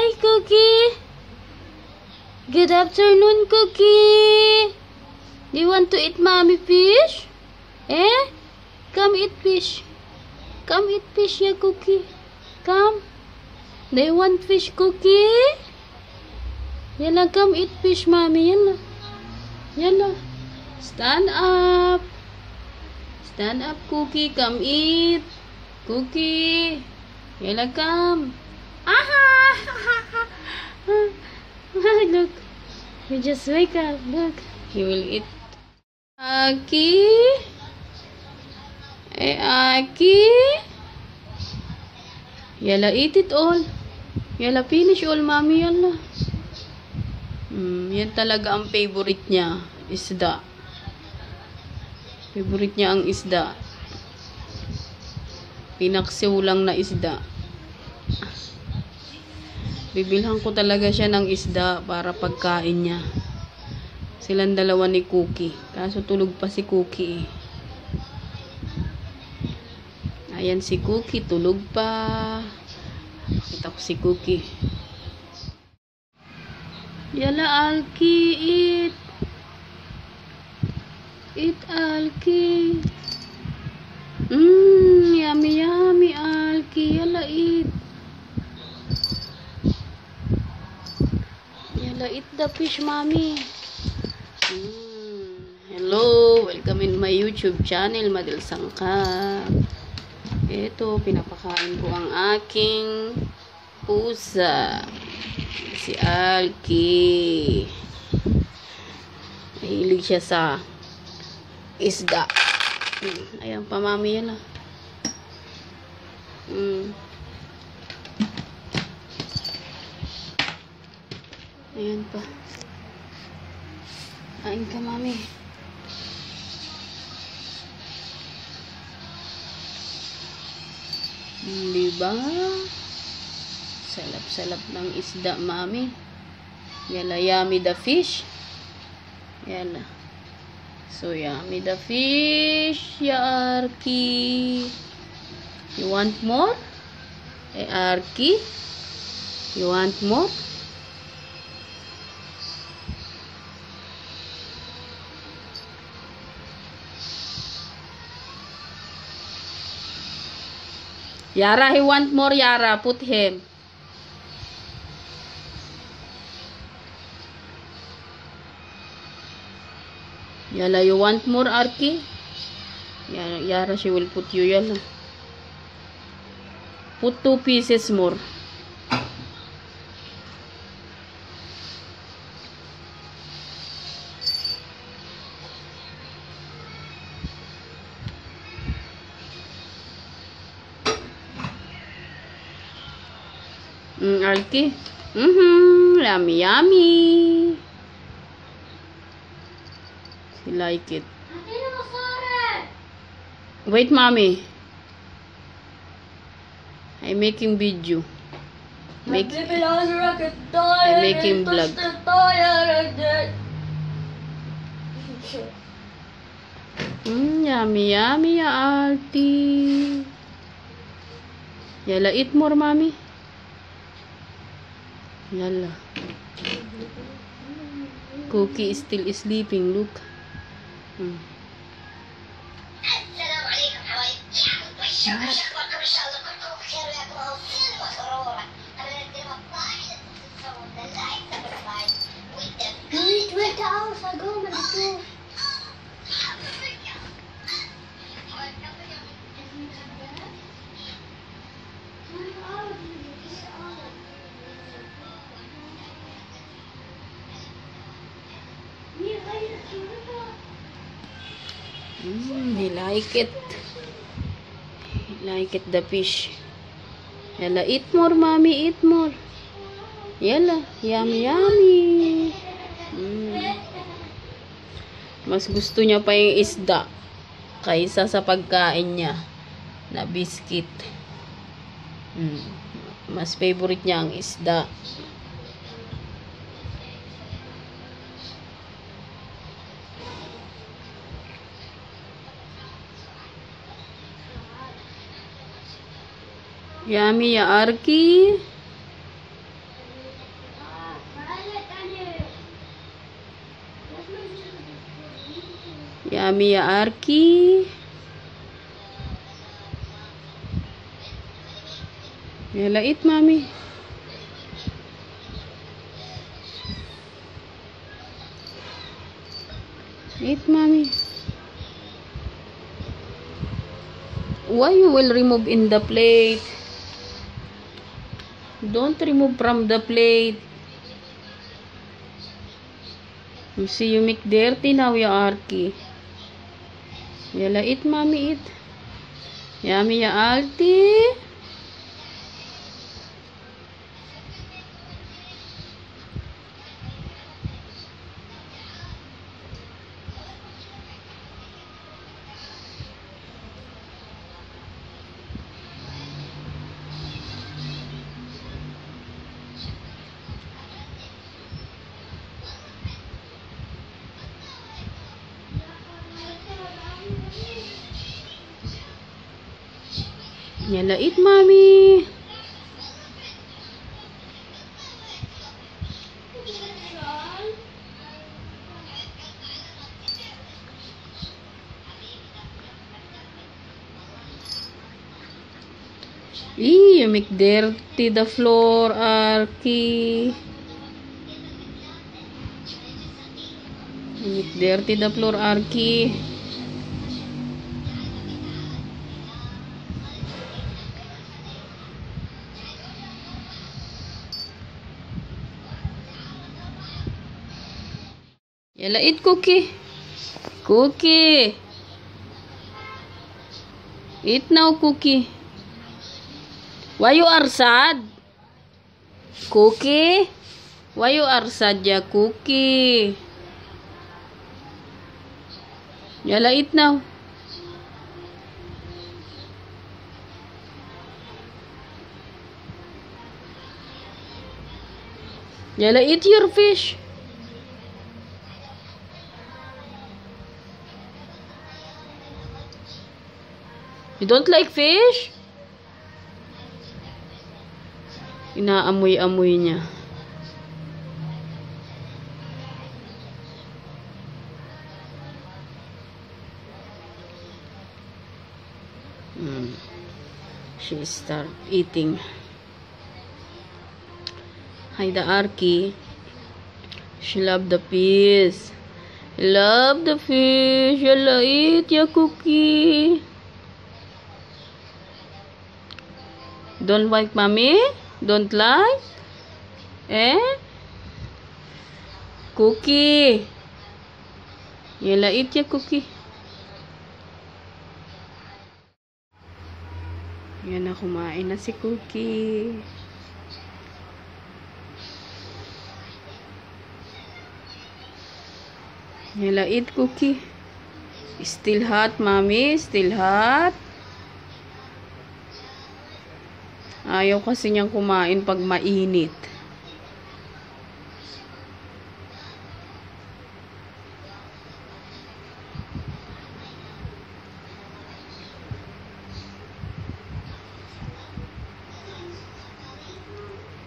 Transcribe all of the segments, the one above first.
Hi, Cookie. Good afternoon, Cookie. Do you want to eat mommy fish? Eh? Come eat fish. Come eat fish, yeah, Cookie. Come. Do you want fish, Cookie? Yalla, come eat fish, mommy. Yalla. Yalla. Stand up. Stand up, Cookie. Come eat. Cookie. Yalla, come. Ah! Look. He just wake up. Look. He will eat. Aki. Aki. Yalla, eat it all. Yalla, finish all, mommy. Yalla. Yan talaga ang favorite niya. Isda. Favorite niya ang isda. Pinaksiw lang na isda. Bibilhan ko talaga siya ng isda para pagkain niya. Silang dalawa ni Cookie. Kaso tulog pa si Cookie. Ayan si Cookie, tulog pa. Kita ko si Cookie. Yala, Alki, eat. Eat, Alki. Yummy, yummy, Alki. Yala, eat. Yala, eat the fish, mommy. Hello, welcome in my YouTube channel, Madel Sangkap. Ito, pinapakain ko ang aking pusa. Si Alki. Mahilig siya sa isda. Ayan pa, mami, yan ah. Ayan pa. Kain ka, mami. Diba? Salap-salap ng isda, mami. Yala, yummy the fish. Yala. So, yummy the fish, ya Arki. You want more? Arki? You want more? Yara, he want more, Yara. Put him. Yala, you want more, Arki? Yara, she will put you, yala. Put 2 pieces more. Arki? Yummy, yummy. She like it. Wait, mommy. I'm making video. I'm making vlog. Yummy, yummy, Alti. Yalla, eat more, mommy. Yalla. Cookie is still sleeping. Look. السلام عليكم حبايبي. اشوفكم ان شاء الله كلكم بخير وياكم هوسين وسرورة. انا نقدر الطاحن تسوون اللايك سبسكرايب والتنبيه. Wait hours ago من الدكتور. He like it. He like it, the fish. Yalla, eat more, mommy, eat more. Yalla, yummy, yummy. Mas gusto niya pa yung isda kaysa sa pagkain niya na biscuit. Mas favorite niya ang isda. Yummy, ya Arki. Yummy ya Arky. Yalla eat, mommy. Eat, mommy. Why you will remove in the plate? Don't remove from the plate. You see, you make dirty now, ya Arky. Yalla eat, mommy, eat. Yummy ya Alti. Yalla eat, mommy. You make dirty the floor, Arky. You make dirty the floor, Arky. Yalla eat, Cookie. Cookie. Eat now, Cookie. Why you are sad? Cookie? Why you are sad, ya Cookie? Yalla eat now. Yalla eat your fish. You don't like fish? Inaamoy-amoy niya. She start eating. Hi, the Arky. She love the fish. Love the fish. Yalla eat, ya Cookie. Don't like, mommy? Don't like? Cookie. Yalla eat, ya Cookie. Yan na, kumain na si Cookie. Yalla eat, Cookie. Still hot, mommy. Still hot. Ayaw kasi niyang kumain pag mainit.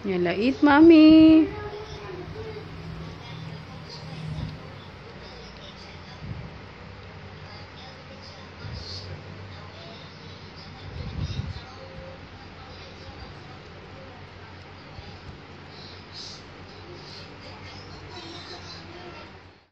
Yalla eat, mommy.